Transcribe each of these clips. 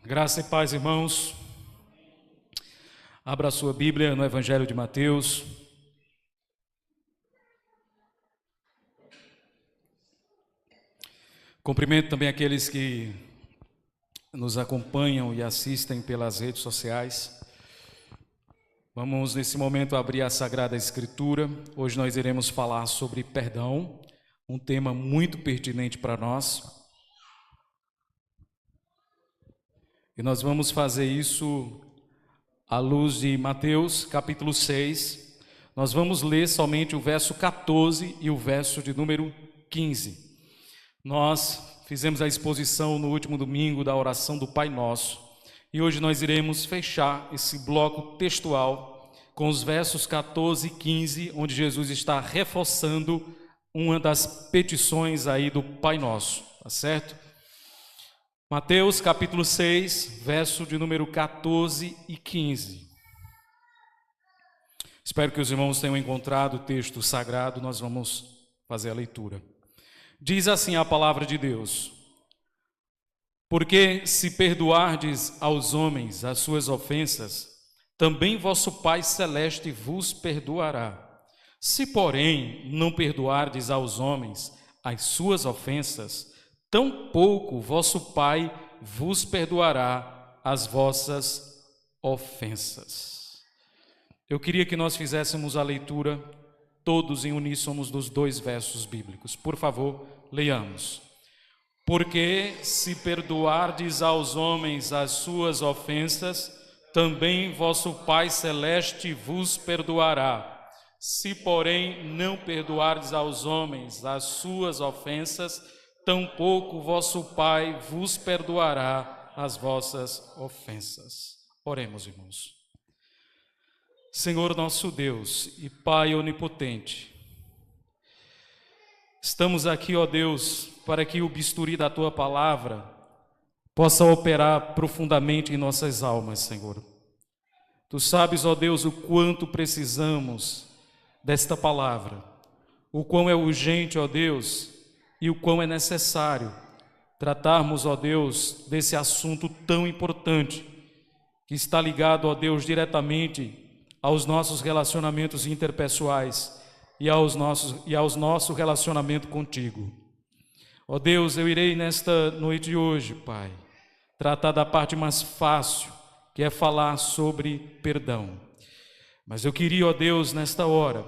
Graça e paz, irmãos. Abra a sua Bíblia no Evangelho de Mateus. Cumprimento também aqueles que nos acompanham e assistem pelas redes sociais. Vamos, nesse momento, abrir a Sagrada Escritura. Hoje nós iremos falar sobre perdão, um tema muito pertinente para nós. E nós vamos fazer isso à luz de Mateus, capítulo 6. Nós vamos ler somente o verso 14 e o verso de número 15. Nós fizemos a exposição no último domingo da oração do Pai Nosso. E hoje nós iremos fechar esse bloco textual com os versos 14 e 15, onde Jesus está reforçando uma das petições aí do Pai Nosso, tá certo? Mateus capítulo 6, verso de número 14 e 15. Espero que os irmãos tenham encontrado o texto sagrado, nós vamos fazer a leitura. Diz assim a palavra de Deus: Porque se perdoardes aos homens as suas ofensas, também vosso Pai Celeste vos perdoará. Se, porém, não perdoardes aos homens as suas ofensas, tampouco vosso Pai vos perdoará as vossas ofensas. Eu queria que nós fizéssemos a leitura todos em uníssono dos dois versos bíblicos. Por favor, leiamos. Porque se perdoardes aos homens as suas ofensas, também vosso Pai Celeste vos perdoará. Se, porém, não perdoardes aos homens as suas ofensas, tampouco vosso Pai vos perdoará as vossas ofensas. Oremos, irmãos. Senhor nosso Deus e Pai onipotente, estamos aqui, ó Deus, para que o bisturi da Tua palavra possa operar profundamente em nossas almas, Senhor. Tu sabes, ó Deus, o quanto precisamos desta palavra, o quão é urgente, ó Deus, e o quão é necessário tratarmos, ó Deus, desse assunto tão importante, que está ligado, ó Deus, diretamente aos nossos relacionamentos interpessoais e aos nosso relacionamento contigo. Ó Deus, eu irei nesta noite de hoje, Pai, tratar da parte mais fácil, que é falar sobre perdão. Mas eu queria, ó Deus, nesta hora,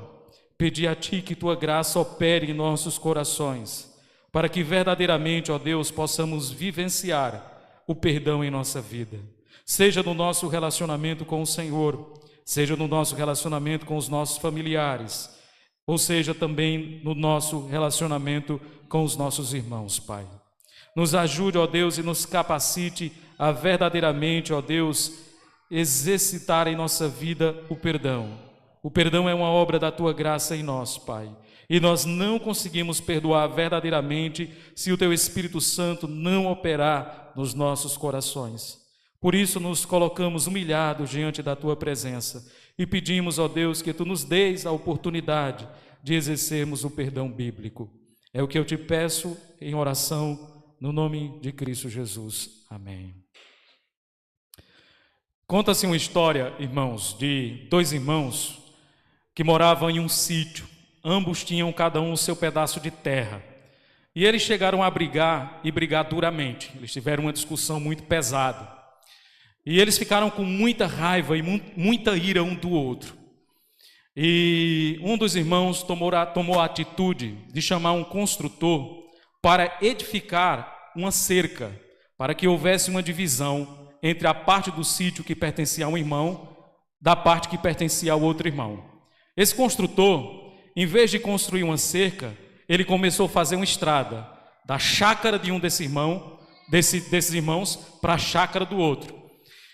pedir a Ti que Tua graça opere em nossos corações, para que verdadeiramente, ó Deus, possamos vivenciar o perdão em nossa vida, seja no nosso relacionamento com o Senhor, seja no nosso relacionamento com os nossos familiares, ou seja também no nosso relacionamento com os nossos irmãos, Pai. Nos ajude, ó Deus, e nos capacite a verdadeiramente, ó Deus, exercitar em nossa vida o perdão. O perdão é uma obra da Tua graça em nós, Pai. E nós não conseguimos perdoar verdadeiramente se o Teu Espírito Santo não operar nos nossos corações. Por isso nos colocamos humilhados diante da Tua presença e pedimos, ó Deus, que Tu nos deis a oportunidade de exercermos o perdão bíblico. É o que eu te peço em oração, no nome de Cristo Jesus. Amém. Conta-se uma história, irmãos, de dois irmãos que moravam em um sítio. Ambos tinham cada um o seu pedaço de terra. E eles chegaram a brigar e brigar duramente. Eles tiveram uma discussão muito pesada. E eles ficaram com muita raiva e muita ira um do outro. E um dos irmãos tomou a atitude de chamar um construtor para edificar uma cerca, para que houvesse uma divisão entre a parte do sítio que pertencia a um irmão, da parte que pertencia ao outro irmão. Esse construtor, em vez de construir uma cerca, ele começou a fazer uma estrada da chácara de um desses irmãos para a chácara do outro.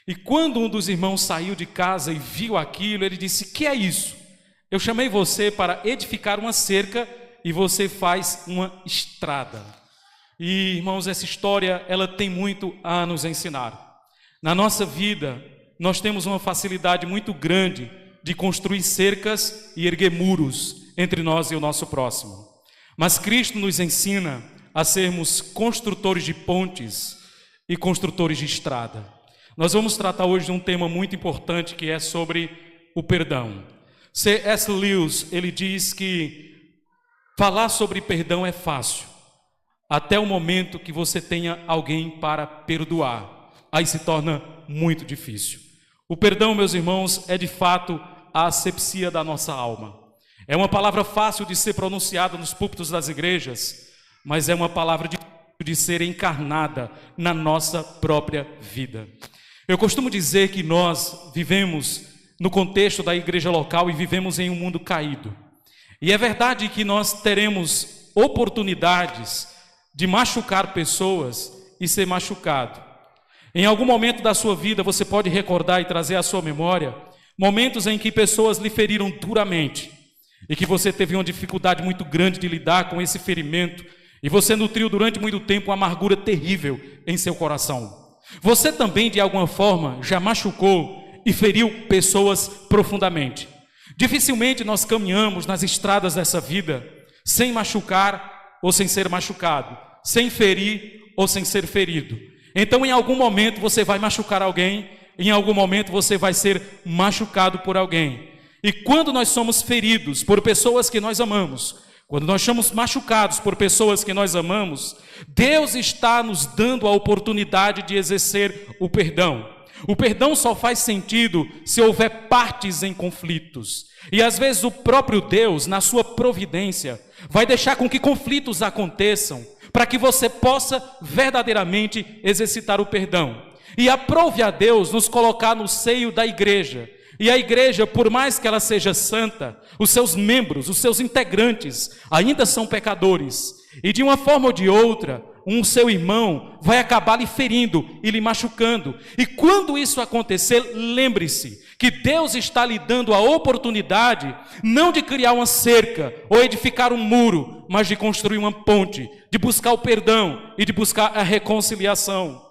E quando um dos irmãos saiu de casa e viu aquilo, ele disse: "Que é isso? Eu chamei você para edificar uma cerca e você faz uma estrada." E, irmãos, essa história, ela tem muito a nos ensinar. Na nossa vida, nós temos uma facilidade muito grande de construir cercas e erguer muros entre nós e o nosso próximo. Mas Cristo nos ensina a sermos construtores de pontes e construtores de estrada. Nós vamos tratar hoje de um tema muito importante que é sobre o perdão. C.S. Lewis, ele diz que falar sobre perdão é fácil, até o momento que você tenha alguém para perdoar. Aí se torna muito difícil. O perdão, meus irmãos, é de fato a asepsia da nossa alma. É uma palavra fácil de ser pronunciada nos púlpitos das igrejas, mas é uma palavra de ser encarnada na nossa própria vida. Eu costumo dizer que nós vivemos no contexto da igreja local e vivemos em um mundo caído. E é verdade que nós teremos oportunidades de machucar pessoas e ser machucado. Em algum momento da sua vida você pode recordar e trazer à sua memória momentos em que pessoas lhe feriram duramente e que você teve uma dificuldade muito grande de lidar com esse ferimento e você nutriu durante muito tempo uma amargura terrível em seu coração. Você também, de alguma forma, já machucou e feriu pessoas profundamente. Dificilmente nós caminhamos nas estradas dessa vida sem machucar ou sem ser machucado, sem ferir ou sem ser ferido. Então, em algum momento você vai machucar alguém, em algum momento você vai ser machucado por alguém. E quando nós somos feridos por pessoas que nós amamos, quando nós somos machucados por pessoas que nós amamos, Deus está nos dando a oportunidade de exercer o perdão. O perdão só faz sentido se houver partes em conflitos. E às vezes o próprio Deus, na sua providência, vai deixar com que conflitos aconteçam, para que você possa verdadeiramente exercitar o perdão. E aprove a Deus nos colocar no seio da igreja. E a igreja, por mais que ela seja santa, os seus membros, os seus integrantes, ainda são pecadores. E de uma forma ou de outra, seu irmão vai acabar lhe ferindo e lhe machucando. E quando isso acontecer, lembre-se que Deus está lhe dando a oportunidade, não de criar uma cerca ou edificar um muro, mas de construir uma ponte, de buscar o perdão e de buscar a reconciliação.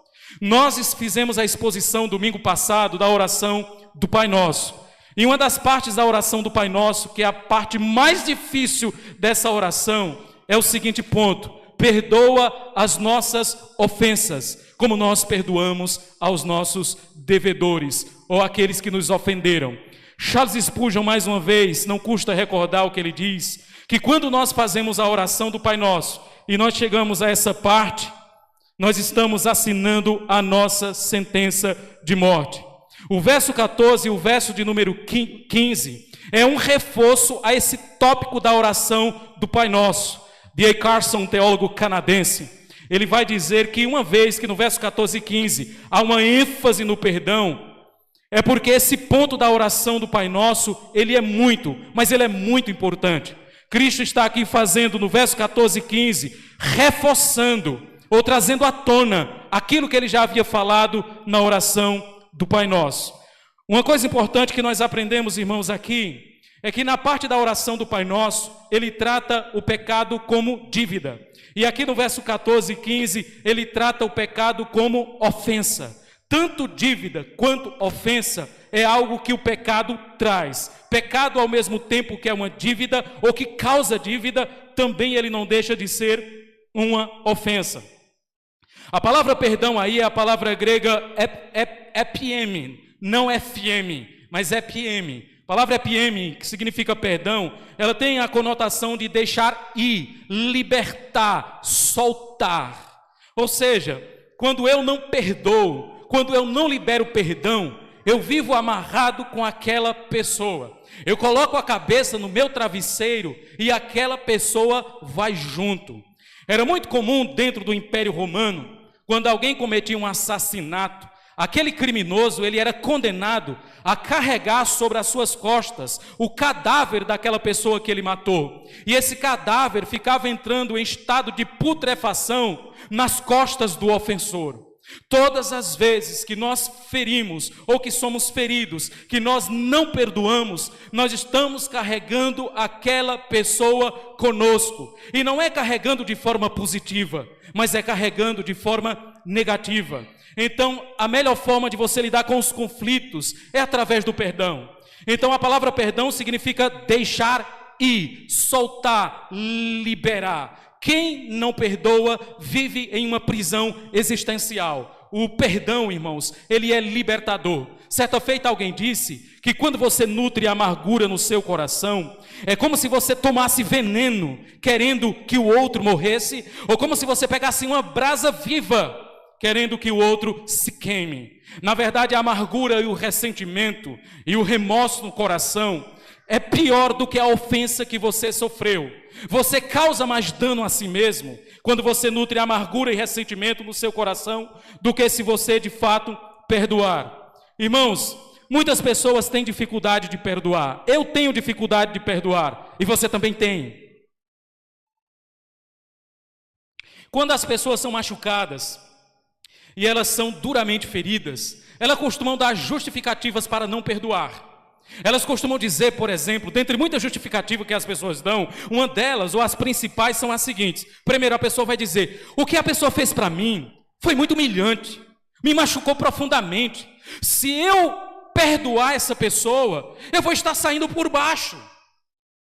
Nós fizemos a exposição domingo passado da oração do Pai Nosso. E uma das partes da oração do Pai Nosso, que é a parte mais difícil dessa oração, é o seguinte ponto: perdoa as nossas ofensas, como nós perdoamos aos nossos devedores, ou aqueles que nos ofenderam. Charles Spurgeon, mais uma vez, não custa recordar o que ele diz, que quando nós fazemos a oração do Pai Nosso, e nós chegamos a essa parte, nós estamos assinando a nossa sentença de morte. O verso 14 e o verso de número 15 é um reforço a esse tópico da oração do Pai Nosso. D.A. Carson, um teólogo canadense, ele vai dizer que uma vez que no verso 14 e 15 há uma ênfase no perdão, é porque esse ponto da oração do Pai Nosso, ele é muito importante. Cristo está aqui fazendo no verso 14 e 15, reforçando ou trazendo à tona aquilo que ele já havia falado na oração do Pai Nosso. Uma coisa importante que nós aprendemos, irmãos, aqui, é que na parte da oração do Pai Nosso, ele trata o pecado como dívida. E aqui no verso 14 e 15, ele trata o pecado como ofensa. Tanto dívida quanto ofensa é algo que o pecado traz. Pecado, ao mesmo tempo que é uma dívida, ou que causa dívida, também ele não deixa de ser uma ofensa. A palavra perdão aí é a palavra grega epiem, não FM, mas epiem. A palavra epiem, que significa perdão, ela tem a conotação de deixar ir, libertar, soltar. Ou seja, quando eu não perdoo, quando eu não libero perdão, eu vivo amarrado com aquela pessoa. Eu coloco a cabeça no meu travesseiro e aquela pessoa vai junto. Era muito comum dentro do Império Romano, quando alguém cometia um assassinato, aquele criminoso, ele era condenado a carregar sobre as suas costas o cadáver daquela pessoa que ele matou. E esse cadáver ficava entrando em estado de putrefação nas costas do ofensor. Todas as vezes que nós ferimos ou que somos feridos, que nós não perdoamos, nós estamos carregando aquela pessoa conosco. E não é carregando de forma positiva, mas é carregando de forma negativa. Então, a melhor forma de você lidar com os conflitos é através do perdão. Então, a palavra perdão significa deixar ir, soltar, liberar. Quem não perdoa vive em uma prisão existencial. o perdão, irmãos, ele é libertador. Certa feita alguém disse que quando você nutre amargura no seu coração, é como se você tomasse veneno, querendo que o outro morresse, ou como se você pegasse uma brasa viva, querendo que o outro se queime. Na verdade, a amargura e o ressentimento e o remorso no coração é pior do que a ofensa que você sofreu. Você causa mais dano a si mesmo quando você nutre amargura e ressentimento no seu coração do que se você de fato perdoar. Irmãos, muitas pessoas têm dificuldade de perdoar. Eu tenho dificuldade de perdoar e você também tem. Quando as pessoas são machucadas e elas são duramente feridas, elas costumam dar justificativas para não perdoar. Elas costumam dizer, por exemplo, dentre muitas justificativas que as pessoas dão, uma delas, ou as principais, são as seguintes. Primeiro, a pessoa vai dizer: o que a pessoa fez para mim foi muito humilhante, me machucou profundamente. Se eu perdoar essa pessoa, eu vou estar saindo por baixo.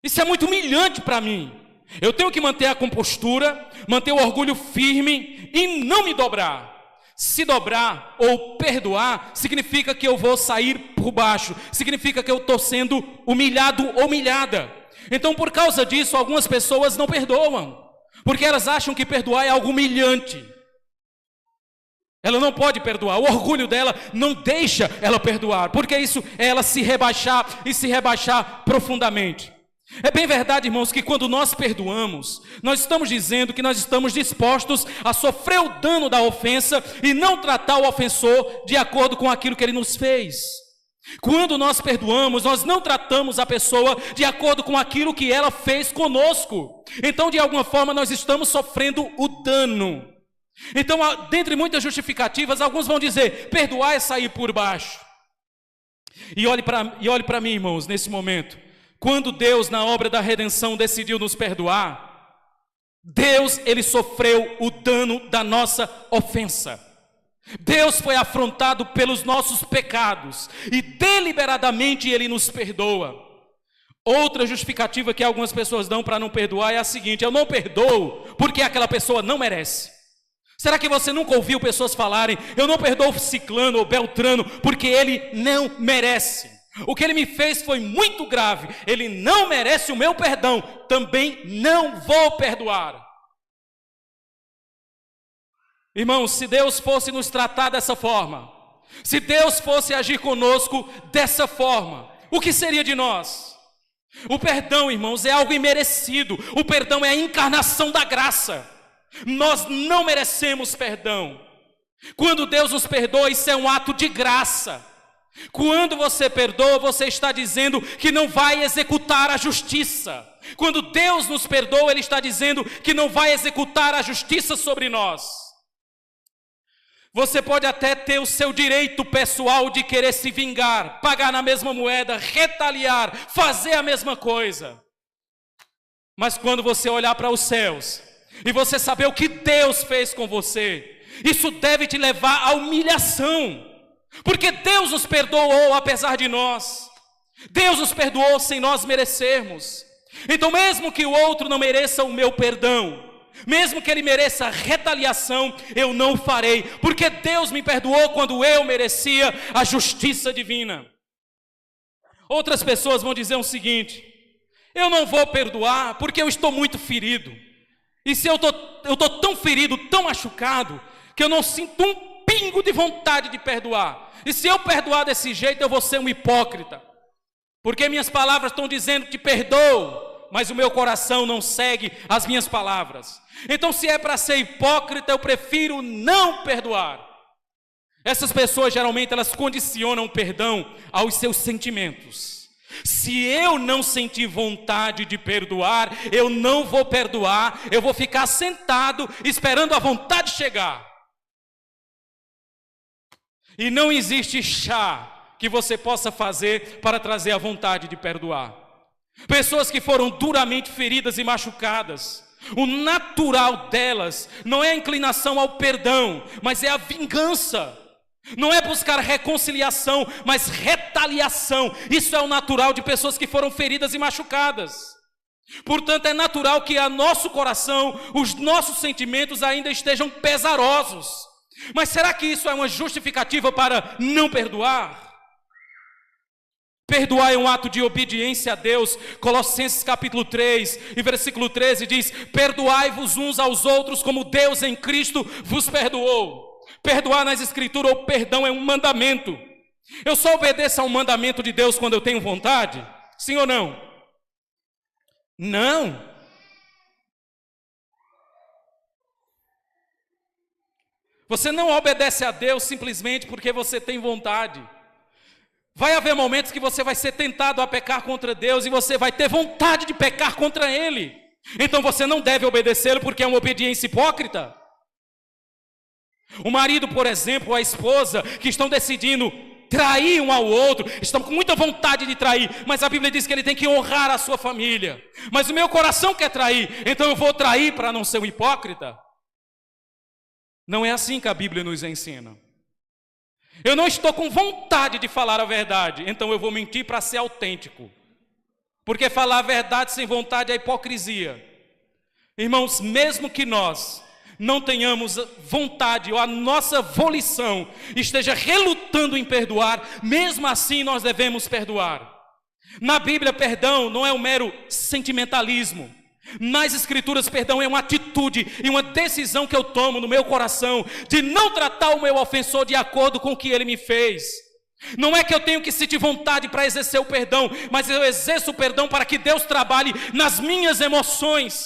Isso é muito humilhante para mim. Eu tenho que manter a compostura, manter o orgulho firme e não me dobrar. Se dobrar ou perdoar, significa que eu vou sair por baixo, significa que eu estou sendo humilhado ou humilhada. Então, por causa disso, algumas pessoas não perdoam, porque elas acham que perdoar é algo humilhante. Ela não pode perdoar, o orgulho dela não deixa ela perdoar, porque isso é ela se rebaixar e se rebaixar profundamente. É bem verdade, irmãos, que quando nós perdoamos, nós estamos dizendo que nós estamos dispostos a sofrer o dano da ofensa e não tratar o ofensor de acordo com aquilo que ele nos fez. Quando nós perdoamos, nós não tratamos a pessoa de acordo com aquilo que ela fez conosco. Então, de alguma forma, nós estamos sofrendo o dano. Então, dentre muitas justificativas, alguns vão dizer: perdoar é sair por baixo. E olhe para mim, irmãos, nesse momento. Quando Deus, na obra da redenção, decidiu nos perdoar, Deus, ele sofreu o dano da nossa ofensa. Deus foi afrontado pelos nossos pecados e deliberadamente ele nos perdoa. Outra justificativa que algumas pessoas dão para não perdoar é a seguinte: eu não perdoo porque aquela pessoa não merece. Será que você nunca ouviu pessoas falarem: eu não perdoo ciclano ou beltrano porque ele não merece? O que ele me fez foi muito grave, ele não merece o meu perdão, também não vou perdoar. Irmãos, se Deus fosse nos tratar dessa forma, se Deus fosse agir conosco dessa forma, o que seria de nós? O perdão, irmãos, é algo imerecido, o perdão é a encarnação da graça. Nós não merecemos perdão. Quando Deus nos perdoa, isso é um ato de graça. Quando você perdoa, você está dizendo que não vai executar a justiça. Quando Deus nos perdoa, Ele está dizendo que não vai executar a justiça sobre nós. Você pode até ter o seu direito pessoal de querer se vingar, pagar na mesma moeda, retaliar, fazer a mesma coisa. Mas quando você olhar para os céus e você saber o que Deus fez com você, isso deve te levar à humilhação. Porque Deus nos perdoou apesar de nós. Deus nos perdoou sem nós merecermos. Então, mesmo que o outro não mereça o meu perdão, mesmo que ele mereça retaliação, eu não farei, porque Deus me perdoou quando eu merecia a justiça divina. Outras pessoas vão dizer o seguinte: eu não vou perdoar porque eu estou muito ferido. E se eu estou tão ferido, tão machucado, que eu não sinto um pingo de vontade de perdoar. E se eu perdoar desse jeito, eu vou ser um hipócrita. Porque minhas palavras estão dizendo que te perdoo, mas o meu coração não segue as minhas palavras. Então, se é para ser hipócrita, eu prefiro não perdoar. Essas pessoas, geralmente, elas condicionam o perdão aos seus sentimentos. Se eu não sentir vontade de perdoar, eu não vou perdoar, eu vou ficar sentado esperando a vontade chegar. E não existe chá que você possa fazer para trazer a vontade de perdoar. Pessoas que foram duramente feridas e machucadas, o natural delas não é a inclinação ao perdão, mas é a vingança. Não é buscar reconciliação, mas retaliação. Isso é o natural de pessoas que foram feridas e machucadas. Portanto, é natural que a nosso coração, os nossos sentimentos ainda estejam pesarosos. Mas será que isso é uma justificativa para não perdoar? Perdoar é um ato de obediência a Deus. Colossenses capítulo 3 e versículo 13 diz: perdoai-vos uns aos outros como Deus em Cristo vos perdoou. Perdoar nas escrituras, ou perdão, é um mandamento. Eu só obedeço ao mandamento de Deus quando eu tenho vontade? Sim ou não? Não. Você não obedece a Deus simplesmente porque você tem vontade. Vai haver momentos que você vai ser tentado a pecar contra Deus e você vai ter vontade de pecar contra Ele. Então você não deve obedecê-lo porque é uma obediência hipócrita. O marido, por exemplo, ou a esposa que estão decidindo trair um ao outro, estão com muita vontade de trair, mas a Bíblia diz que ele tem que honrar a sua família. Mas o meu coração quer trair, então eu vou trair para não ser um hipócrita? Não é assim que a Bíblia nos ensina. Eu não estou com vontade de falar a verdade, então eu vou mentir para ser autêntico. Porque falar a verdade sem vontade é hipocrisia. Irmãos, mesmo que nós não tenhamos vontade, ou a nossa volição esteja relutando em perdoar, mesmo assim nós devemos perdoar. Na Bíblia, perdão não é um mero sentimentalismo. Nas Escrituras, perdão é uma atitude e uma decisão que eu tomo no meu coração de não tratar o meu ofensor de acordo com o que ele me fez. Não é que eu tenho que sentir vontade para exercer o perdão, mas eu exerço o perdão para que Deus trabalhe nas minhas emoções.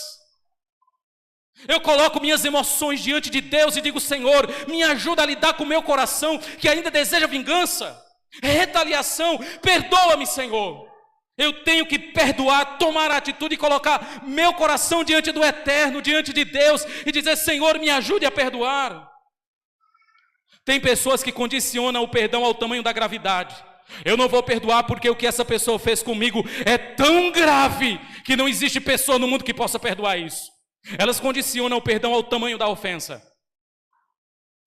Eu coloco minhas emoções diante de Deus e digo: Senhor, me ajuda a lidar com o meu coração que ainda deseja vingança, retaliação. Perdoa-me, Senhor. Eu tenho que perdoar, tomar a atitude e colocar meu coração diante do Eterno, diante de Deus, e dizer: Senhor, me ajude a perdoar. Tem pessoas que condicionam o perdão ao tamanho da gravidade. Eu não vou perdoar porque o que essa pessoa fez comigo é tão grave que não existe pessoa no mundo que possa perdoar isso. Elas condicionam o perdão ao tamanho da ofensa.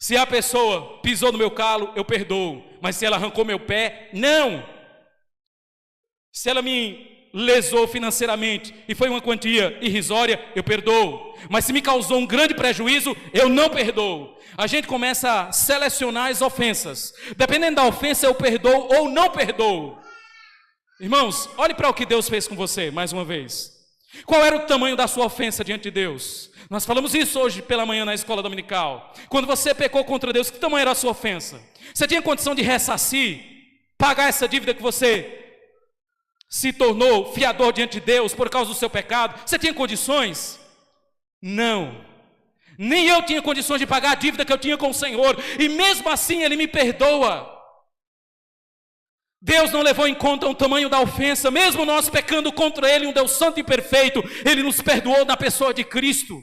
Se a pessoa pisou no meu calo, eu perdoo, mas se ela arrancou meu pé, não. Se ela me lesou financeiramente e foi uma quantia irrisória, eu perdoo. Mas se me causou um grande prejuízo, eu não perdoo. A gente começa a selecionar as ofensas. Dependendo da ofensa, eu perdoo ou não perdoo. Irmãos, olhe para o que Deus fez com você, mais uma vez. Qual era o tamanho da sua ofensa diante de Deus? Nós falamos isso hoje pela manhã na escola dominical. Quando você pecou contra Deus, que tamanho era a sua ofensa? Você tinha condição de ressarcir, pagar essa dívida que você se tornou fiador diante de Deus por causa do seu pecado? Você tinha condições? Não. Nem eu tinha condições de pagar a dívida que eu tinha com o Senhor, e mesmo assim Ele me perdoa. Deus não levou em conta o tamanho da ofensa, mesmo nós pecando contra Ele, um Deus santo e perfeito, Ele nos perdoou na pessoa de Cristo.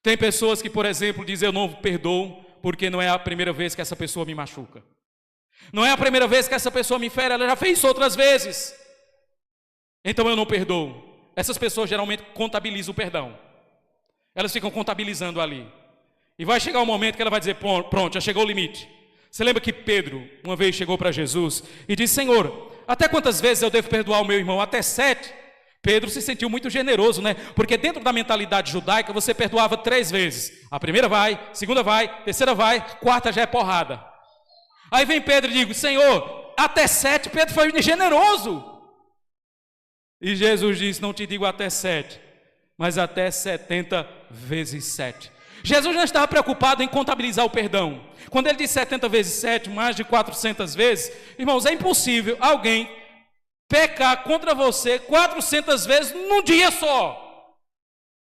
Tem pessoas que, por exemplo, dizem: eu não perdoo porque não é a primeira vez que essa pessoa me machuca. Não é a primeira vez que essa pessoa me fere, ela já fez isso outras vezes. Então eu não perdoo. Essas pessoas geralmente contabilizam o perdão. Elas ficam contabilizando ali. E vai chegar um momento que ela vai dizer: pronto, já chegou o limite. Você lembra que Pedro uma vez chegou para Jesus e disse: Senhor, até quantas vezes eu devo perdoar o meu irmão? Até 7? Pedro se sentiu muito generoso, né? Porque dentro da mentalidade judaica você perdoava 3 vezes. A primeira vai, segunda vai, terceira vai, quarta já é porrada. Aí vem Pedro e diz: Senhor, até 7. Pedro foi generoso. E Jesus disse: não te digo até 7, mas até 70 vezes 7. Jesus não estava preocupado em contabilizar o perdão. Quando ele diz 70 vezes 7, mais de 400 vezes, irmãos, é impossível alguém pecar contra você 400 vezes num dia só.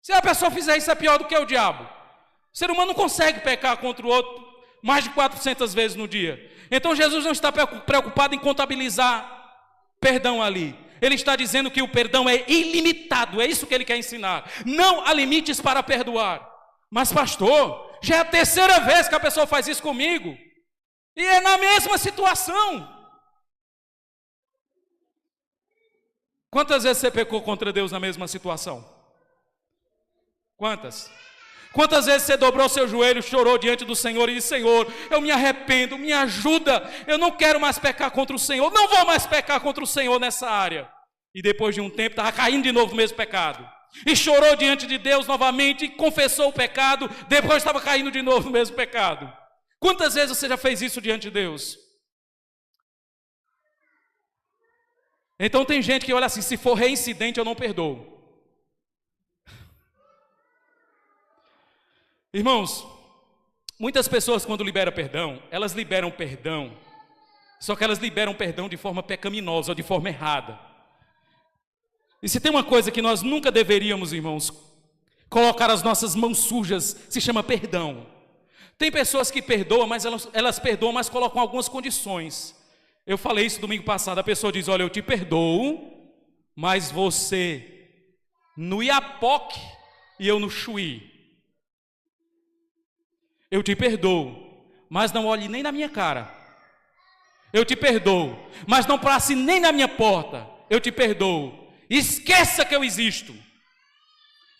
Se a pessoa fizer isso, é pior do que o diabo. O ser humano não consegue pecar contra o outro mais de 400 vezes no dia. Então Jesus não está preocupado em contabilizar perdão ali. Ele está dizendo que o perdão é ilimitado. É isso que ele quer ensinar. Não há limites para perdoar. Mas pastor, já é a 3ª vez que a pessoa faz isso comigo, e é na mesma situação. Quantas vezes você pecou contra Deus na mesma situação? Quantas? Quantas vezes você dobrou seu joelho, chorou diante do Senhor e disse: Senhor, eu me arrependo, me ajuda, eu não quero mais pecar contra o Senhor, não vou mais pecar contra o Senhor nessa área. E depois de um tempo estava caindo de novo no mesmo pecado. e chorou diante de Deus novamente, e confessou o pecado, depois estava caindo de novo no mesmo pecado. Quantas vezes você já fez isso diante de Deus? Então tem gente que olha assim, se for reincidente eu não perdoo. Irmãos, muitas pessoas quando liberam perdão, elas liberam perdão, só que elas liberam perdão de forma pecaminosa, ou de forma errada. E se tem uma coisa que nós nunca deveríamos, irmãos, colocar as nossas mãos sujas, se chama perdão. Tem pessoas que perdoam, mas elas perdoam, mas colocam algumas condições. Eu falei isso domingo passado, a pessoa diz, olha, eu te perdoo, mas você no Iapoque e eu no Chuí. Eu te perdoo, mas não olhe nem na minha cara. Eu te perdoo, mas não passe nem na minha porta. Eu te perdoo. Esqueça que eu existo.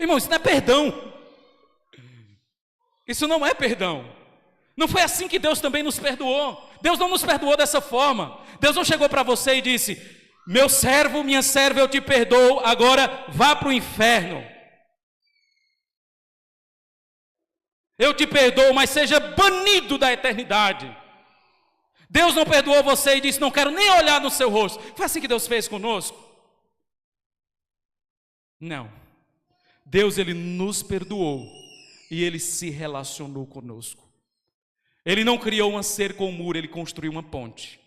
Irmão, isso não é perdão. Isso não é perdão. Não foi assim que Deus também nos perdoou. Deus não nos perdoou dessa forma. Deus não chegou para você e disse, meu servo, minha serva, eu te perdoo, agora vá para o inferno. Eu te perdoo, mas seja banido da eternidade. Deus não perdoou você e disse, não quero nem olhar no seu rosto. Foi assim que Deus fez conosco? Não. Deus, Ele nos perdoou e Ele se relacionou conosco. Ele não criou uma cerca ou um muro, Ele construiu uma ponte.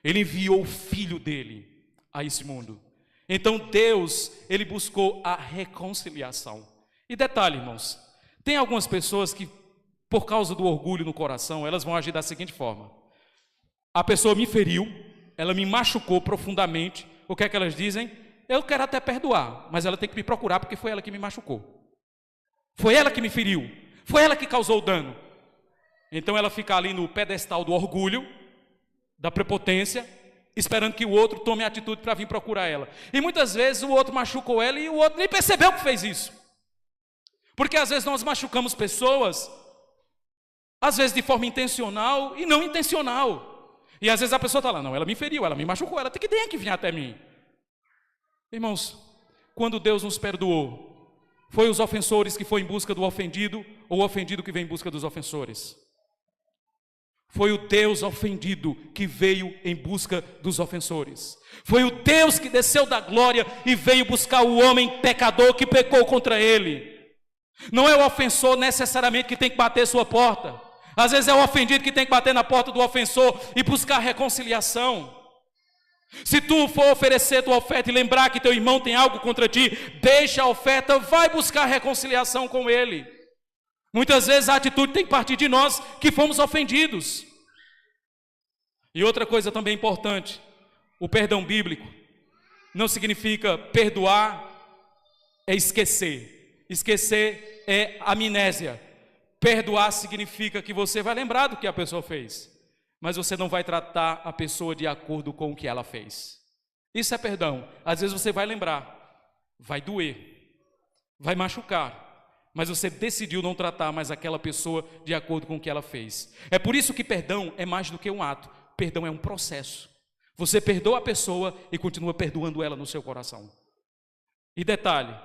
Ele enviou o Filho dEle a esse mundo. Então Deus, Ele buscou a reconciliação. E detalhe, irmãos, tem algumas pessoas que, por causa do orgulho no coração, elas vão agir da seguinte forma. A pessoa me feriu, ela me machucou profundamente. O que é que elas dizem? Eu quero até perdoar, mas ela tem que me procurar porque foi ela que me machucou. Foi ela que me feriu. Foi ela que causou o dano. Então ela fica ali no pedestal do orgulho, da prepotência, esperando que o outro tome a atitude para vir procurar ela. E muitas vezes o outro machucou ela e o outro nem percebeu que fez isso. Porque às vezes nós machucamos pessoas, às vezes de forma intencional e não intencional. E às vezes a pessoa está lá, não, ela me feriu, ela me machucou, ela tem que vir até mim. Irmãos, quando Deus nos perdoou, foi os ofensores que foi em busca do ofendido, ou o ofendido que vem em busca dos ofensores? Foi o Deus ofendido que veio em busca dos ofensores. Foi o Deus que desceu da glória e veio buscar o homem pecador que pecou contra ele. Não é o ofensor necessariamente que tem que bater sua porta. Às vezes é o ofendido que tem que bater na porta do ofensor e buscar reconciliação. Se tu for oferecer tua oferta e lembrar que teu irmão tem algo contra ti, deixa a oferta, vai buscar reconciliação com ele. Muitas vezes a atitude tem que partir de nós que fomos ofendidos. E outra coisa também importante, o perdão bíblico não significa perdoar, é esquecer. Esquecer é amnésia. Perdoar significa que você vai lembrar do que a pessoa fez, mas você não vai tratar a pessoa de acordo com o que ela fez. Isso é perdão. Às vezes você vai lembrar, vai doer, vai machucar, mas você decidiu não tratar mais aquela pessoa de acordo com o que ela fez. É por isso que perdão é mais do que um ato. Perdão é um processo. Você perdoa a pessoa e continua perdoando ela no seu coração. E detalhe,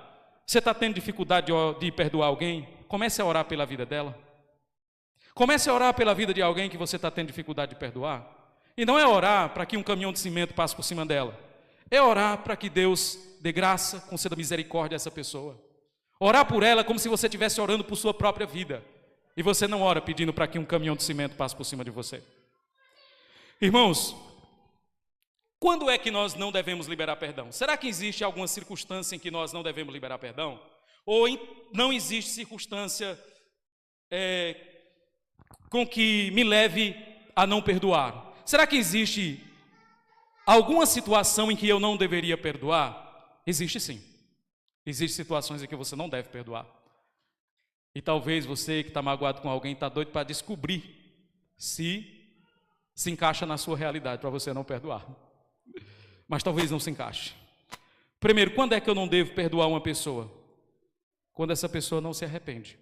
você está tendo dificuldade de perdoar alguém? Comece a orar pela vida dela. Comece a orar pela vida de alguém que você está tendo dificuldade de perdoar. E não é orar para que um caminhão de cimento passe por cima dela. É orar para que Deus dê graça, conceda misericórdia a essa pessoa. Orar por ela como se você estivesse orando por sua própria vida. E você não ora pedindo para que um caminhão de cimento passe por cima de você. Irmãos, quando é que nós não devemos liberar perdão? Será que existe alguma circunstância em que nós não devemos liberar perdão? Ou não existe circunstância com que me leve a não perdoar? Será que existe alguma situação em que eu não deveria perdoar? Existe sim. Existem situações em que você não deve perdoar. E talvez você que está magoado com alguém está doido para descobrir se encaixa na sua realidade para você não perdoar. Mas talvez não se encaixe. Primeiro, quando é que eu não devo perdoar uma pessoa? Quando essa pessoa não se arrepende.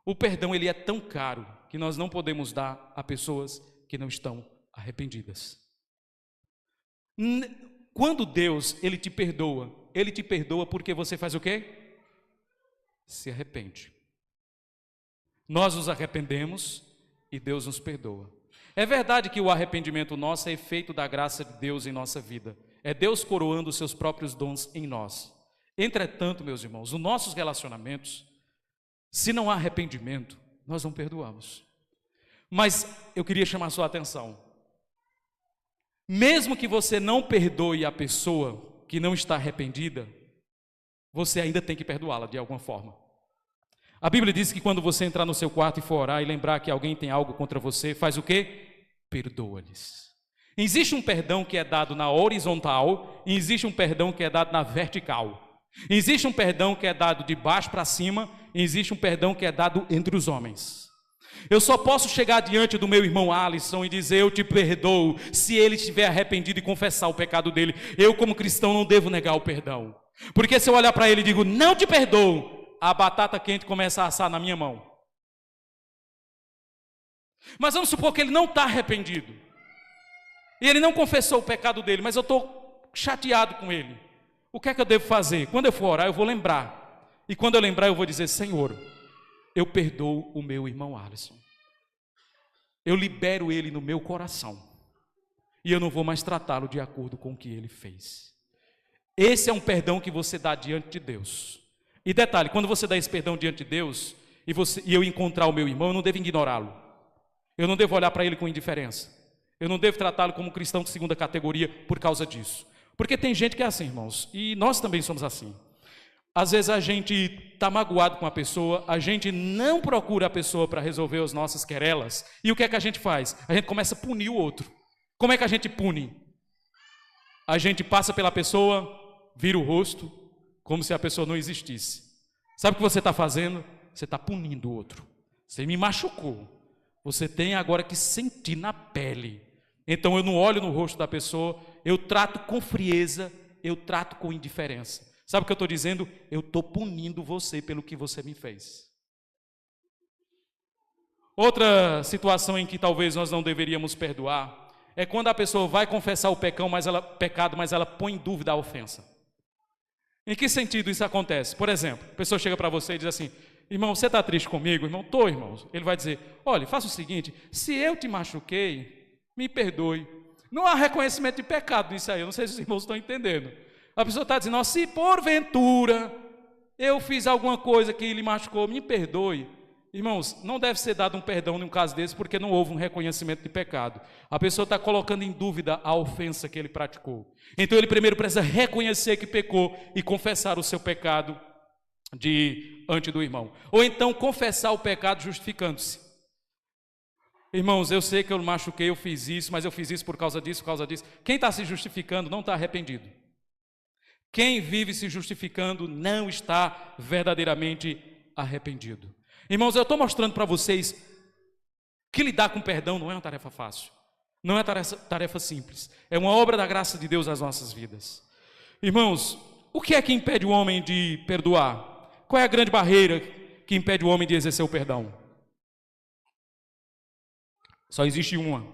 O perdão, ele é tão caro que nós não podemos dar a pessoas que não estão arrependidas. Quando Deus, ele te perdoa, Ele te perdoa porque você faz o quê? Se arrepende. Nós nos arrependemos e Deus nos perdoa. É verdade que o arrependimento nosso é efeito da graça de Deus em nossa vida. É Deus coroando os seus próprios dons em nós. Entretanto, meus irmãos, nos nossos relacionamentos, se não há arrependimento, nós não perdoamos. Mas eu queria chamar a sua atenção. Mesmo que você não perdoe a pessoa que não está arrependida, você ainda tem que perdoá-la de alguma forma. A Bíblia diz que quando você entrar no seu quarto e for orar e lembrar que alguém tem algo contra você, faz o quê? Perdoa-lhes. Existe um perdão que é dado na horizontal e existe um perdão que é dado na vertical. Existe um perdão que é dado de baixo para cima e existe um perdão que é dado entre os homens. Eu só posso chegar diante do meu irmão Alisson e dizer eu te perdoo se ele estiver arrependido e confessar o pecado dele. Eu, como cristão, não devo negar o perdão. Porque se eu olhar para ele e digo não te perdoo, a batata quente começa a assar na minha mão. Mas vamos supor que ele não está arrependido. E ele não confessou o pecado dele, mas eu estou chateado com ele. O que é que eu devo fazer? Quando eu for orar, eu vou lembrar. E quando eu lembrar, eu vou dizer, Senhor, eu perdoo o meu irmão Alisson. Eu libero ele no meu coração. E eu não vou mais tratá-lo de acordo com o que ele fez. Esse é um perdão que você dá diante de Deus. E detalhe, quando você dá esse perdão diante de Deus, e eu encontrar o meu irmão, eu não devo ignorá-lo. Eu não devo olhar para ele com indiferença. Eu não devo tratá-lo como cristão de segunda categoria por causa disso. Porque tem gente que é assim, irmãos, e nós também somos assim. Às vezes a gente está magoado com a pessoa, a gente não procura a pessoa para resolver as nossas querelas, e o que é que a gente faz? A gente começa a punir o outro. Como é que a gente pune? A gente passa pela pessoa, vira o rosto, como se a pessoa não existisse. Sabe o que você está fazendo? Você está punindo o outro. Você me machucou. Você tem agora que sentir na pele. Então eu não olho no rosto da pessoa, eu trato com frieza, eu trato com indiferença. Sabe o que eu estou dizendo? Eu estou punindo você pelo que você me fez. Outra situação em que talvez nós não deveríamos perdoar é quando a pessoa vai confessar o pecado, mas ela põe em dúvida a ofensa. Em que sentido isso acontece? Por exemplo, a pessoa chega para você e diz assim, irmão, você está triste comigo? Irmão, estou, irmão. Ele vai dizer, olha, faça o seguinte, se eu te machuquei, me perdoe. Não há reconhecimento de pecado nisso aí, eu não sei se os irmãos estão entendendo. A pessoa está dizendo, se porventura eu fiz alguma coisa que lhe machucou, me perdoe. Irmãos, não deve ser dado um perdão em um caso desse, porque não houve um reconhecimento de pecado. A pessoa está colocando em dúvida a ofensa que ele praticou. Então ele primeiro precisa reconhecer que pecou e confessar o seu pecado diante do irmão. Ou então confessar o pecado justificando-se. Irmãos, eu sei que eu machuquei, eu fiz isso, mas eu fiz isso por causa disso, por causa disso. Quem está se justificando não está arrependido. Quem vive se justificando não está verdadeiramente arrependido. Irmãos, eu estou mostrando para vocês que lidar com perdão não é uma tarefa fácil. Não é uma tarefa simples. É uma obra da graça de Deus nas nossas vidas. Irmãos, o que é que impede o homem de perdoar? Qual é a grande barreira que impede o homem de exercer o perdão? Só existe uma.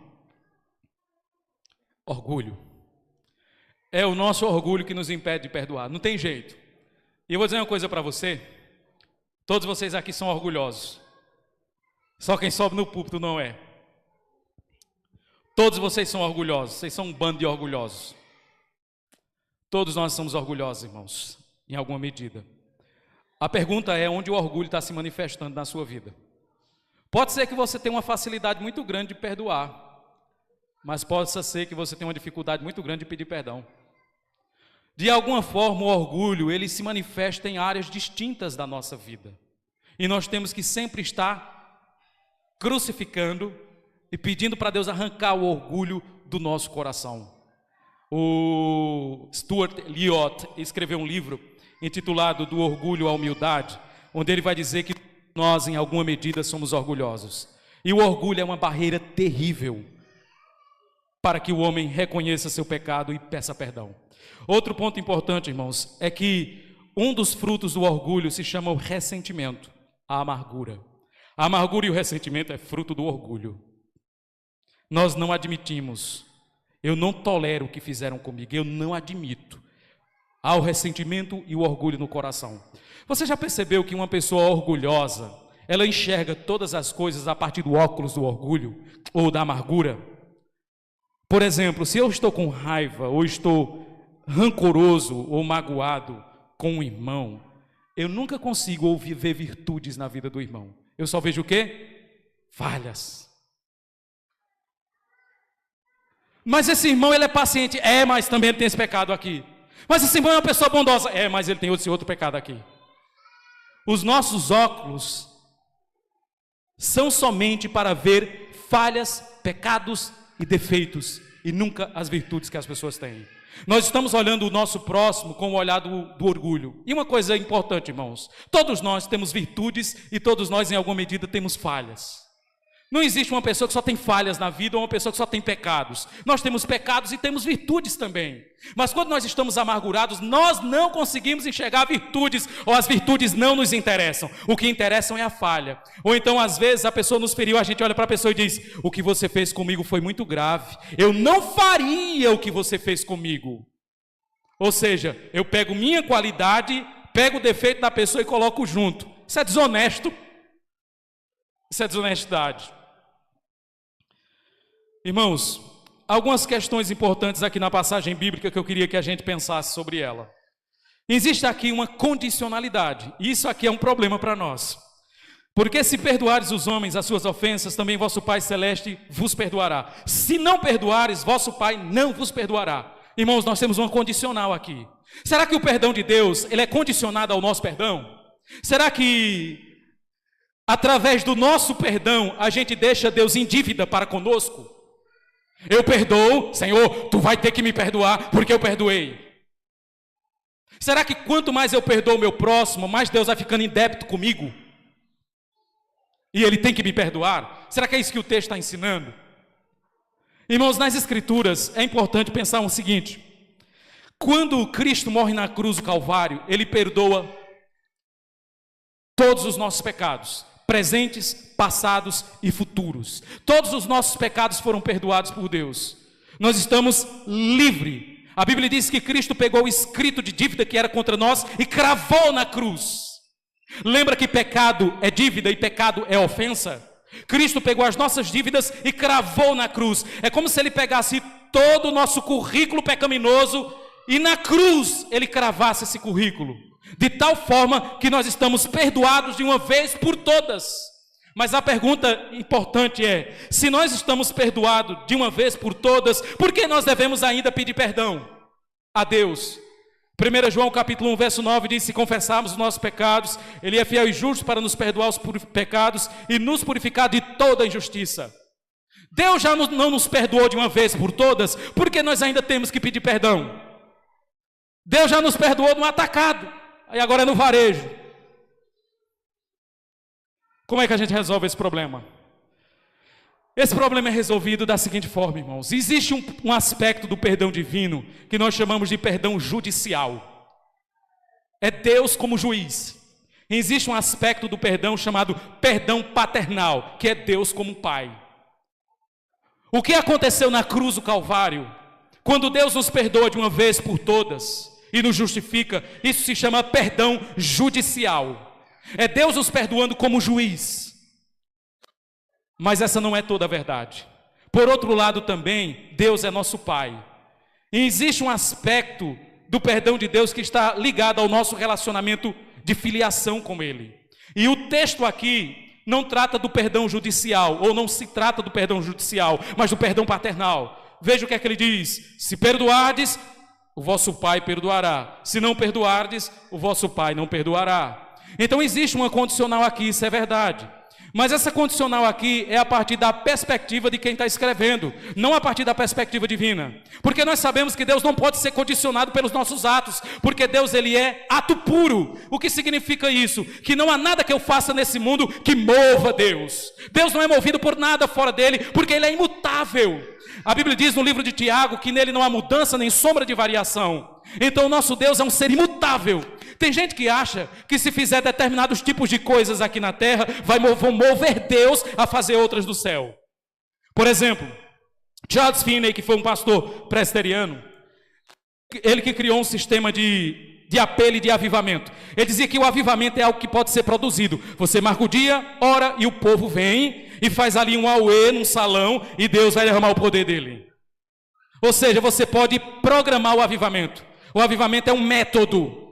Orgulho. É o nosso orgulho que nos impede de perdoar. Não tem jeito. E eu vou dizer uma coisa para você. Todos vocês aqui são orgulhosos. Só quem sobe no púlpito não é. Todos vocês são orgulhosos. Vocês são um bando de orgulhosos. Todos nós somos orgulhosos, irmãos, em alguma medida. A pergunta é onde o orgulho está se manifestando na sua vida. Pode ser que você tenha uma facilidade muito grande de perdoar, mas pode ser que você tenha uma dificuldade muito grande de pedir perdão. De alguma forma, o orgulho, ele se manifesta em áreas distintas da nossa vida. E nós temos que sempre estar crucificando e pedindo para Deus arrancar o orgulho do nosso coração. O Stuart Lyott escreveu um livro intitulado Do Orgulho à Humildade, onde ele vai dizer que nós, em alguma medida, somos orgulhosos. E o orgulho é uma barreira terrível para que o homem reconheça seu pecado e peça perdão. Outro ponto importante, irmãos, é que um dos frutos do orgulho se chama o ressentimento, a amargura. A amargura e o ressentimento é fruto do orgulho. Nós não admitimos, eu não tolero o que fizeram comigo, eu não admito. Há o ressentimento e o orgulho no coração. Você já percebeu que uma pessoa orgulhosa, ela enxerga todas as coisas a partir do óculos do orgulho ou da amargura? Por exemplo, se eu estou com raiva ou estou rancoroso ou magoado com um irmão, eu nunca consigo ver virtudes na vida do irmão. Eu só vejo o quê? Falhas. Mas esse irmão, ele é paciente. Mas também ele tem esse pecado aqui. Mas esse irmão é uma pessoa bondosa. Mas ele tem esse outro pecado aqui. Os nossos óculos são somente para ver falhas, pecados e defeitos, e nunca as virtudes que as pessoas têm. Nós estamos olhando o nosso próximo com o olhar do orgulho. E uma coisa importante, irmãos, todos nós temos virtudes e todos nós, em alguma medida, temos falhas. Não existe uma pessoa que só tem falhas na vida ou uma pessoa que só tem pecados. Nós temos pecados e temos virtudes também. Mas quando nós estamos amargurados, nós não conseguimos enxergar virtudes, ou as virtudes não nos interessam. O que interessam é a falha. Ou então, às vezes, a pessoa nos feriu, a gente olha para a pessoa e diz: o que você fez comigo foi muito grave. Eu não faria o que você fez comigo. Ou seja, eu pego minha qualidade, pego o defeito da pessoa e coloco junto. Isso é desonesto. Isso é desonestidade. Irmãos, algumas questões importantes aqui na passagem bíblica que eu queria que a gente pensasse sobre ela. Existe aqui uma condicionalidade, e isso aqui é um problema para nós. Porque se perdoares os homens as suas ofensas, também vosso Pai Celeste vos perdoará. Se não perdoares, vosso Pai não vos perdoará. Irmãos, nós temos uma condicional aqui. Será que o perdão de Deus, ele é condicionado ao nosso perdão? Será que através do nosso perdão a gente deixa Deus em dívida para conosco? Eu perdoo, Senhor, tu vai ter que me perdoar porque eu perdoei. Será que quanto mais eu perdoo o meu próximo, mais Deus vai ficando em débito comigo? E Ele tem que me perdoar? Será que é isso que o texto está ensinando? Irmãos, nas Escrituras é importante pensar o seguinte: quando Cristo morre na cruz do Calvário, Ele perdoa todos os nossos pecados, presentes, passados e futuros. Todos os nossos pecados foram perdoados por Deus. Nós estamos livres. A Bíblia diz que Cristo pegou o escrito de dívida que era contra nós e cravou na cruz. Lembra que pecado é dívida e pecado é ofensa? Cristo pegou as nossas dívidas e cravou na cruz. É como se Ele pegasse todo o nosso currículo pecaminoso e na cruz Ele cravasse esse currículo. De tal forma que nós estamos perdoados de uma vez por todas. Mas a pergunta importante é: se nós estamos perdoados de uma vez por todas, por que nós devemos ainda pedir perdão a Deus? 1 João capítulo 1, verso 9 diz: se confessarmos os nossos pecados, Ele é fiel e justo para nos perdoar os pecados e nos purificar de toda injustiça. Deus já não nos perdoou de uma vez por todas, por que nós ainda temos que pedir perdão? Deus já nos perdoou no atacado. Aí agora é no varejo. Como é que a gente resolve esse problema? Esse problema é resolvido da seguinte forma, irmãos. Existe um aspecto do perdão divino que nós chamamos de perdão judicial. É Deus como juiz. Existe um aspecto do perdão chamado perdão paternal, que é Deus como pai. O que aconteceu na cruz do Calvário, quando Deus nos perdoa de uma vez por todas e nos justifica, isso se chama perdão judicial. É Deus nos perdoando como juiz. Mas essa não é toda a verdade. Por outro lado também, Deus é nosso Pai. E existe um aspecto do perdão de Deus que está ligado ao nosso relacionamento de filiação com Ele. E o texto aqui não trata do perdão judicial, ou não se trata do perdão judicial, mas do perdão paternal. Veja o que é que ele diz: se perdoardes, o vosso Pai perdoará. Se não perdoardes, o vosso Pai não perdoará. Então existe uma condicional aqui, isso é verdade. Mas essa condicional aqui é a partir da perspectiva de quem está escrevendo, não a partir da perspectiva divina. Porque nós sabemos que Deus não pode ser condicionado pelos nossos atos, porque Deus, ele é ato puro. O que significa isso? Que não há nada que eu faça nesse mundo que mova Deus. Deus não é movido por nada fora dele, porque ele é imutável. A Bíblia diz no livro de Tiago que nele não há mudança nem sombra de variação. Então o nosso Deus é um ser imutável. Tem gente que acha que se fizer determinados tipos de coisas aqui na terra, vão mover Deus a fazer outras do céu. Por exemplo, Charles Finney, que foi um pastor presbiteriano, Ele que criou um sistema de apelo e de avivamento. Ele dizia que o avivamento é algo que pode ser produzido. Você marca o dia, ora, e o povo vem e faz ali um auê num salão e Deus vai derramar o poder dele. Ou seja, você pode programar o avivamento. O avivamento é um método.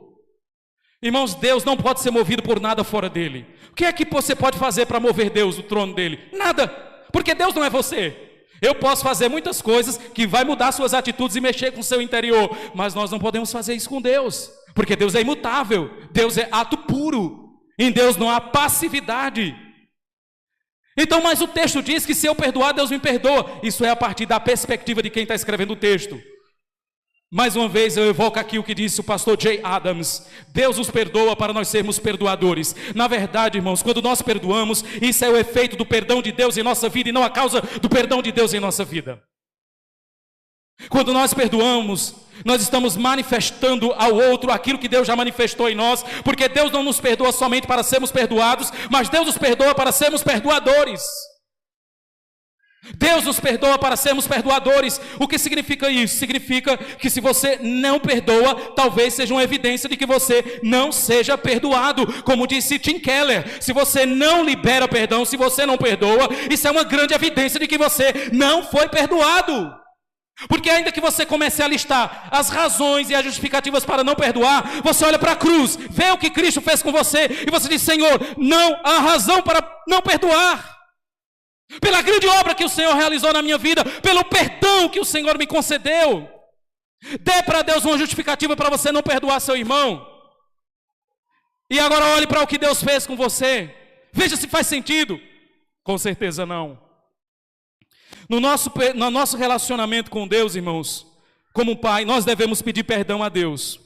Irmãos, Deus não pode ser movido por nada fora dele. O que é que você pode fazer para mover Deus do trono dele? Nada, porque Deus não é você. Eu posso fazer muitas coisas que vai mudar suas atitudes e mexer com o seu interior, mas nós não podemos fazer isso com Deus, porque Deus é imutável, Deus é ato puro, em Deus não há passividade. Então, mas o texto diz que se eu perdoar, Deus me perdoa. Isso é a partir da perspectiva de quem está escrevendo o texto. Mais uma vez eu evoco aqui o que disse o pastor Jay Adams: Deus nos perdoa para nós sermos perdoadores. Na verdade, irmãos, quando nós perdoamos, isso é o efeito do perdão de Deus em nossa vida e não a causa do perdão de Deus em nossa vida. Quando nós perdoamos, nós estamos manifestando ao outro aquilo que Deus já manifestou em nós, porque Deus não nos perdoa somente para sermos perdoados, mas Deus nos perdoa para sermos perdoadores. Deus nos perdoa para sermos perdoadores. O que significa isso? Significa que se você não perdoa, talvez seja uma evidência de que você não seja perdoado. Como disse Tim Keller, se você não libera perdão, se você não perdoa, isso é uma grande evidência de que você não foi perdoado. Porque ainda que você comece a listar as razões e as justificativas para não perdoar, você olha para a cruz, vê o que Cristo fez com você e você diz: Senhor, não há razão para não perdoar. Pela grande obra que o Senhor realizou na minha vida, pelo perdão que o Senhor me concedeu. Dê para Deus uma justificativa para você não perdoar seu irmão. E agora olhe para o que Deus fez com você. Veja se faz sentido. Com certeza não. No nosso relacionamento com Deus, irmãos, como pai, nós devemos pedir perdão a Deus.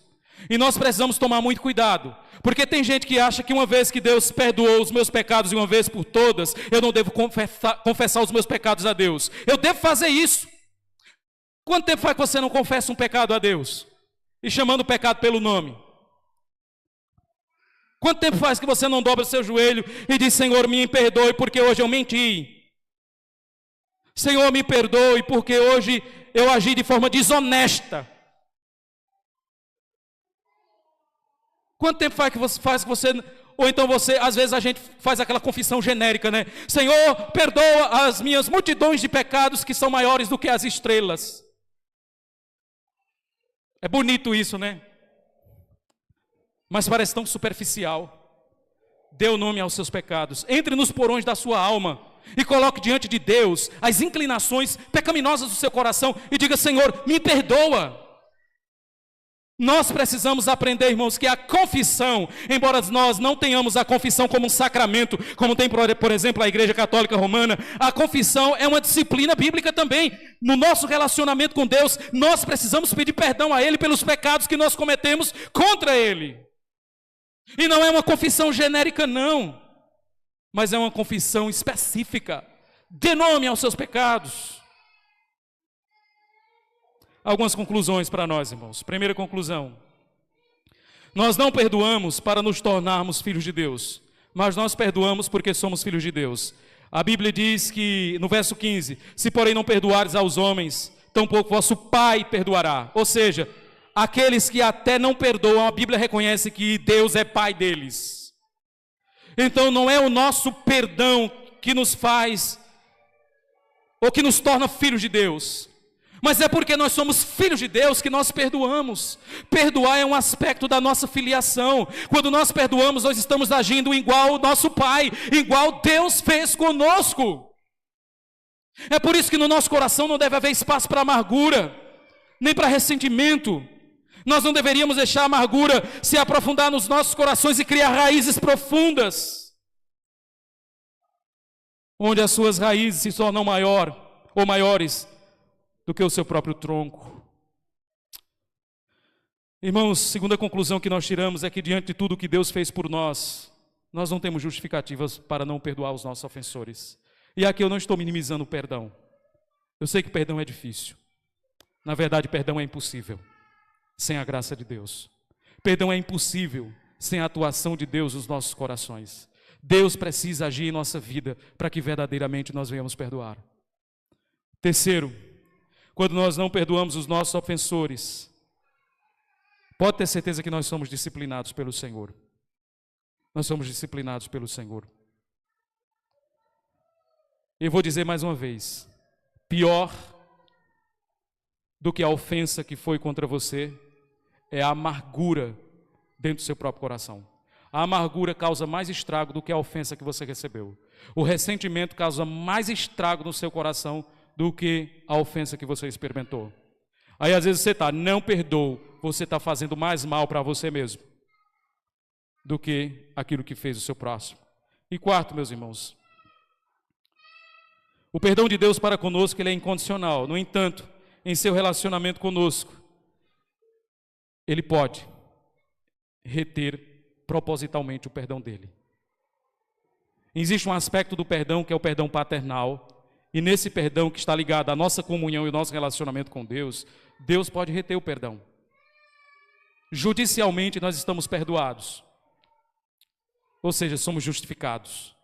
E nós precisamos tomar muito cuidado, porque tem gente que acha que uma vez que Deus perdoou os meus pecados de uma vez por todas, eu não devo confessar os meus pecados a Deus. Eu devo fazer isso. Quanto tempo faz que você não confessa um pecado a Deus? E chamando o pecado pelo nome? Quanto tempo faz que você não dobra o seu joelho e diz: Senhor, me perdoe porque hoje eu menti. Senhor, me perdoe porque hoje eu agi de forma desonesta. Quanto tempo faz que você, ou então você, às vezes a gente faz aquela confissão genérica, né? Senhor, perdoa as minhas multidões de pecados que são maiores do que as estrelas. É bonito isso, né? Mas parece tão superficial. Dê o nome aos seus pecados. Entre nos porões da sua alma e coloque diante de Deus as inclinações pecaminosas do seu coração e diga: Senhor, me perdoa. Nós precisamos aprender, irmãos, que a confissão, embora nós não tenhamos a confissão como um sacramento, como tem, por exemplo, a Igreja Católica Romana, a confissão é uma disciplina bíblica também. No nosso relacionamento com Deus, nós precisamos pedir perdão a Ele pelos pecados que nós cometemos contra Ele. E não é uma confissão genérica, não, mas é uma confissão específica. Dê nome aos seus pecados. Algumas conclusões para nós, irmãos. Primeira conclusão: nós não perdoamos para nos tornarmos filhos de Deus, mas nós perdoamos porque somos filhos de Deus. A Bíblia diz que, no verso 15, se porém não perdoares aos homens, tampouco vosso Pai perdoará. Ou seja, aqueles que até não perdoam, a Bíblia reconhece que Deus é Pai deles. Então não é o nosso perdão que nos faz, ou que nos torna filhos de Deus, mas é porque nós somos filhos de Deus que nós perdoamos. Perdoar é um aspecto da nossa filiação. Quando nós perdoamos, nós estamos agindo igual o nosso Pai, igual Deus fez conosco. É por isso que no nosso coração não deve haver espaço para amargura, nem para ressentimento. Nós não deveríamos deixar a amargura se aprofundar nos nossos corações e criar raízes profundas, onde as suas raízes se tornam maiores do que o seu próprio tronco. Irmãos, segunda conclusão que nós tiramos é que diante de tudo que Deus fez por nós, nós não temos justificativas para não perdoar os nossos ofensores. E aqui eu não estou minimizando o perdão. Eu sei que perdão é difícil. Na verdade, perdão é impossível sem a graça de Deus. Perdão é impossível sem a atuação de Deus nos nossos corações. Deus precisa agir em nossa vida para que verdadeiramente nós venhamos perdoar. Terceiro, quando nós não perdoamos os nossos ofensores, Pode ter certeza que nós somos disciplinados pelo Senhor. Nós somos disciplinados pelo Senhor. Eu vou dizer mais uma vez, pior do que a ofensa que foi contra você é a amargura dentro do seu próprio coração. A amargura causa mais estrago do que a ofensa que você recebeu. O ressentimento causa mais estrago no seu coração do que a ofensa que você experimentou. Aí às vezes você está, não perdoa, você está fazendo mais mal para você mesmo do que aquilo que fez o seu próximo. E quarto, meus irmãos, o perdão de Deus para conosco, ele é incondicional. No entanto, em seu relacionamento conosco, ele pode reter propositalmente o perdão dele. Existe um aspecto do perdão que é o perdão paternal, e nesse perdão que está ligado à nossa comunhão e ao nosso relacionamento com Deus, Deus pode reter o perdão. Judicialmente nós estamos perdoados, ou seja, somos justificados.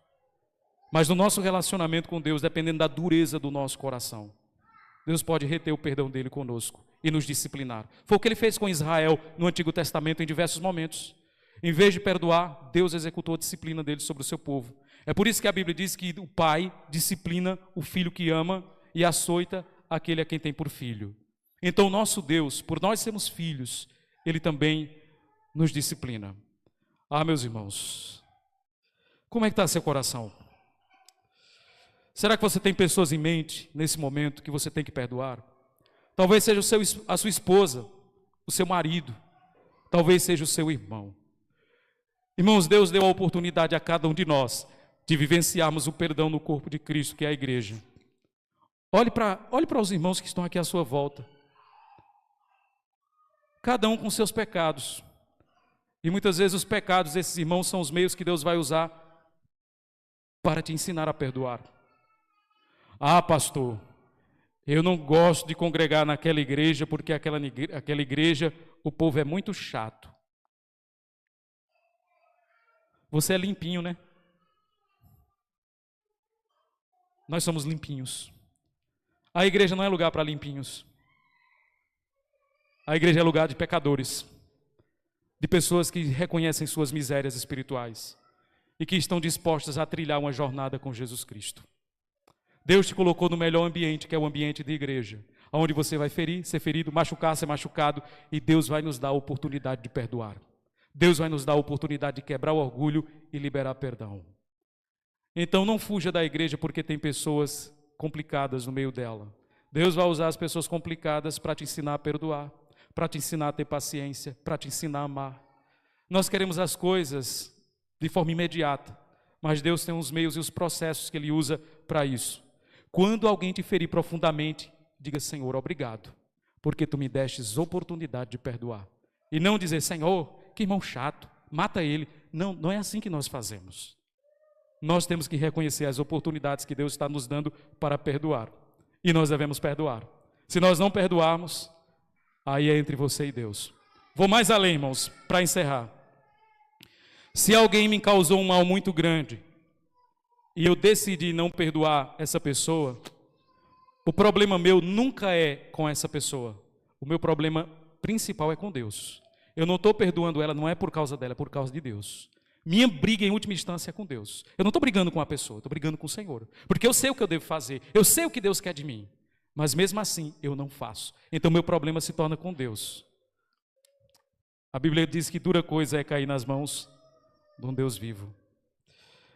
Mas no nosso relacionamento com Deus, dependendo da dureza do nosso coração, Deus pode reter o perdão dele conosco e nos disciplinar. Foi o que ele fez com Israel no Antigo Testamento em diversos momentos. Em vez de perdoar, Deus executou a disciplina dele sobre o seu povo. É por isso que a Bíblia diz que o pai disciplina o filho que ama e açoita aquele a quem tem por filho. Então, nosso Deus, por nós sermos filhos, ele também nos disciplina. Ah, meus irmãos, como é que está seu coração? Será que você tem pessoas em mente, nesse momento, que você tem que perdoar? Talvez seja a sua esposa, o seu marido, talvez seja o seu irmão. Irmãos, Deus deu a oportunidade a cada um de nós de vivenciarmos o perdão no corpo de Cristo, que é a igreja. Olhe para os irmãos que estão aqui à sua volta. Cada um com seus pecados. E muitas vezes os pecados desses irmãos são os meios que Deus vai usar para te ensinar a perdoar. Ah, pastor, eu não gosto de congregar naquela igreja porque aquela igreja, o povo é muito chato. Você é limpinho, né? Nós somos limpinhos. A igreja não é lugar para limpinhos. A igreja é lugar de pecadores, de pessoas que reconhecem suas misérias espirituais e que estão dispostas a trilhar uma jornada com Jesus Cristo. Deus te colocou no melhor ambiente, que é o ambiente de igreja, onde você vai ser ferido, machucar, ser machucado, e Deus vai nos dar a oportunidade de perdoar. Deus vai nos dar a oportunidade de quebrar o orgulho e liberar perdão. Então não fuja da igreja porque tem pessoas complicadas no meio dela. Deus vai usar as pessoas complicadas para te ensinar a perdoar, para te ensinar a ter paciência, para te ensinar a amar. Nós queremos as coisas de forma imediata, mas Deus tem os meios e os processos que Ele usa para isso. Quando alguém te ferir profundamente, diga: Senhor, obrigado, porque Tu me destes oportunidade de perdoar. E não dizer: Senhor, que irmão chato, mata ele. Não, não é assim que nós fazemos. Nós temos que reconhecer as oportunidades que Deus está nos dando para perdoar. E nós devemos perdoar. Se nós não perdoarmos, aí é entre você e Deus. Vou mais além, irmãos, para encerrar. Se alguém me causou um mal muito grande e eu decidi não perdoar essa pessoa, o problema meu nunca é com essa pessoa. O meu problema principal é com Deus. Eu não estou perdoando ela, não é por causa dela, é por causa de Deus. Minha briga, em última instância, é com Deus. Eu não estou brigando com a pessoa, estou brigando com o Senhor. Porque eu sei o que eu devo fazer, eu sei o que Deus quer de mim. Mas mesmo assim, eu não faço. Então, meu problema se torna com Deus. A Bíblia diz que dura coisa é cair nas mãos de um Deus vivo.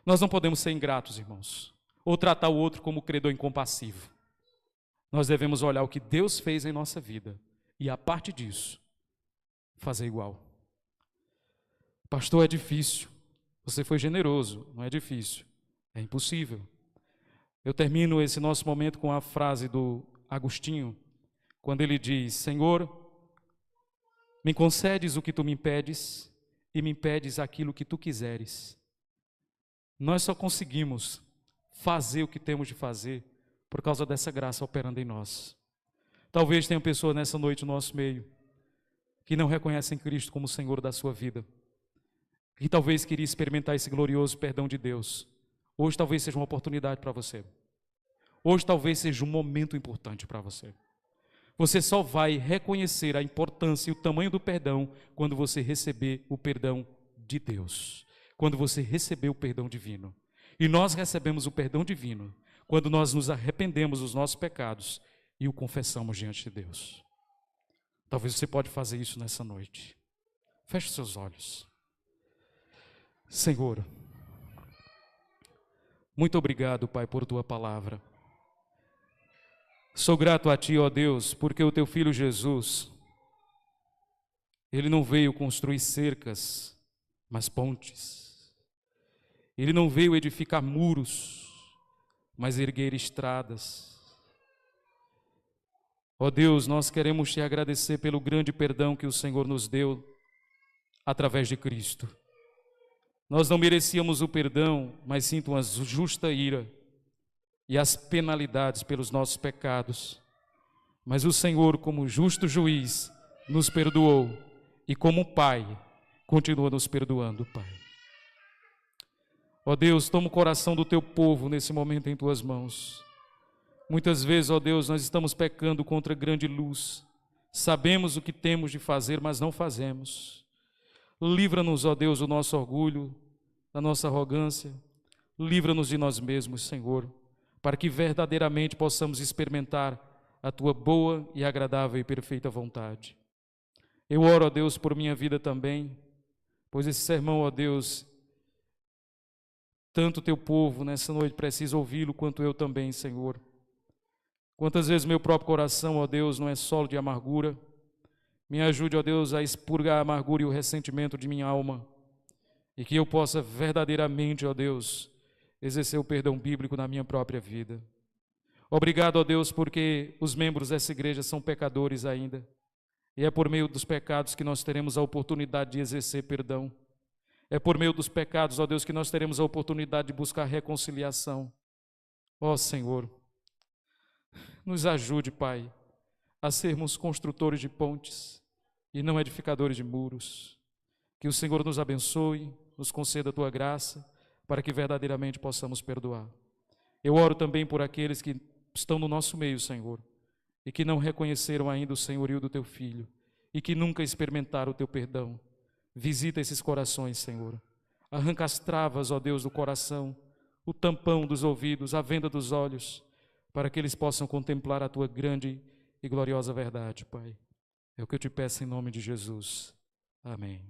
Nós não podemos ser ingratos, irmãos, ou tratar o outro como credor incompassivo. Nós devemos olhar o que Deus fez em nossa vida e, a parte disso, fazer igual. Pastor, é difícil. Você foi generoso. Não é difícil, é impossível. Eu termino esse nosso momento com a frase do Agostinho, quando ele diz: Senhor, me concedes o que Tu me pedes e me pedes aquilo que Tu quiseres. Nós só conseguimos fazer o que temos de fazer por causa dessa graça operando em nós. Talvez tenha pessoas nessa noite no nosso meio que não reconhecem Cristo como o Senhor da sua vida, e talvez queria experimentar esse glorioso perdão de Deus. Hoje talvez seja uma oportunidade para você. Hoje talvez seja um momento importante para você. Você só vai reconhecer a importância e o tamanho do perdão quando você receber o perdão de Deus, quando você receber o perdão divino. E nós recebemos o perdão divino quando nós nos arrependemos dos nossos pecados e o confessamos diante de Deus. Talvez você pode fazer isso nessa noite. Feche seus olhos. Senhor, muito obrigado, Pai, por tua palavra. Sou grato a Ti, ó Deus, porque o Teu Filho Jesus, Ele não veio construir cercas, mas pontes. Ele não veio edificar muros, mas erguer estradas. Ó Deus, nós queremos Te agradecer pelo grande perdão que o Senhor nos deu através de Cristo. Nós não merecíamos o perdão, mas sim Tua justa ira e as penalidades pelos nossos pecados. Mas o Senhor, como justo juiz, nos perdoou e como Pai, continua nos perdoando, Pai. Ó Deus, toma o coração do Teu povo nesse momento em Tuas mãos. Muitas vezes, ó Deus, nós estamos pecando contra grande luz. Sabemos o que temos de fazer, mas não fazemos. Livra-nos, ó Deus, do nosso orgulho, da nossa arrogância. Livra-nos de nós mesmos, Senhor, para que verdadeiramente possamos experimentar a Tua boa e agradável e perfeita vontade. Eu oro, ó Deus, por minha vida também, pois esse sermão, ó Deus, tanto Teu povo nessa noite precisa ouvi-lo, quanto eu também, Senhor. Quantas vezes meu próprio coração, ó Deus, não é solo de amargura. Me ajude, ó Deus, a expurgar a amargura e o ressentimento de minha alma, e que eu possa verdadeiramente, ó Deus, exercer o perdão bíblico na minha própria vida. Obrigado, ó Deus, porque os membros dessa igreja são pecadores ainda, e é por meio dos pecados que nós teremos a oportunidade de exercer perdão. É por meio dos pecados, ó Deus, que nós teremos a oportunidade de buscar reconciliação. Ó Senhor, nos ajude, Pai, a sermos construtores de pontes e não edificadores de muros. Que o Senhor nos abençoe, nos conceda a Tua graça, para que verdadeiramente possamos perdoar. Eu oro também por aqueles que estão no nosso meio, Senhor, e que não reconheceram ainda o senhorio do Teu Filho, e que nunca experimentaram o Teu perdão. Visita esses corações, Senhor. Arranca as travas, ó Deus, do coração, o tampão dos ouvidos, a venda dos olhos, para que eles possam contemplar a Tua grande e gloriosa verdade, Pai. É o que eu Te peço em nome de Jesus. Amém.